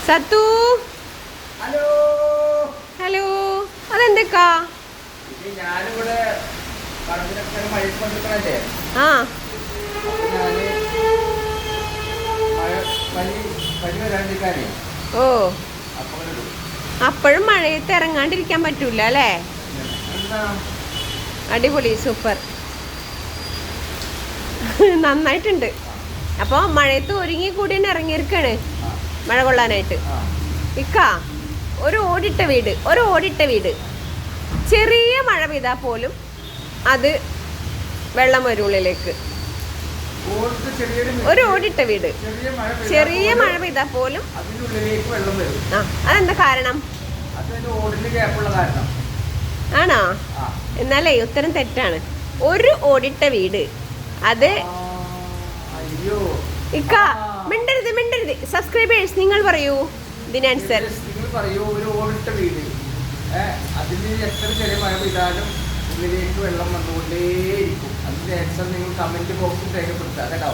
സത്തു hello hello അതെന്തൊക്കാ ഞാനിവിടെ പറമ്പിലൊക്കെ മഴയ്ക്ക് വന്നിട്ടല്ലേ ആ ഞാന് പനി വരാണ്ടിരിക്കാനേ ഓ അപ്പൊ അപ്പോഴും മഴയത്ത് ഇറങ്ങാണ്ടിരിക്കാൻ പറ്റൂല അല്ലേ? എന്താ അടിപൊളി സൂപ്പർ നന്നായിട്ടുണ്ട്. അപ്പോൾ മഴയത്ത് ഒരുങ്ങി കൂടി തന്നെ ഇറങ്ങിയിരിക്കാണ് മഴ കൊള്ളാനായിട്ട്. ഇക്ക ഒരു ഓടിട്ട വീട് ചെറിയ മഴ പെയ്താൽ പോലും അത് വെള്ളം വരും ഉള്ളിലേക്ക്. ഒരു ഓടിട്ട വീട് ചെറിയ മഴ പെയ്താൽ പോലും അതിനുള്ളിലേക്ക് വെള്ളം വരും. അതെന്താ കാരണം? ഓടിന്റെ ഗ്യാപ്പുള്ള കാരണം ആണോ? എന്നാലേ ഉത്തരം തെറ്റാണ്. ഒരു ഓടിട്ട വീട് അത് ഇക്ക മിണ്ടരുത്. സബ്സ്ക്രൈബേഴ്സ് നിങ്ങൾ പറയൂ ഇതിന് ആൻസർ. നിങ്ങൾ പറയൂ ഒരു ഓടിട്ട വീട് അതിന് എത്ര ചെറിയ മഴ പെയ്താലും ഉള്ളിലേക്ക് വെള്ളം വന്നുകൊണ്ടേയിരിക്കും. അതിന്റെ ആൻസർ നിങ്ങൾ കമന്റ് ബോക്സിൽ രേഖപ്പെടുത്തുക കേട്ടോ.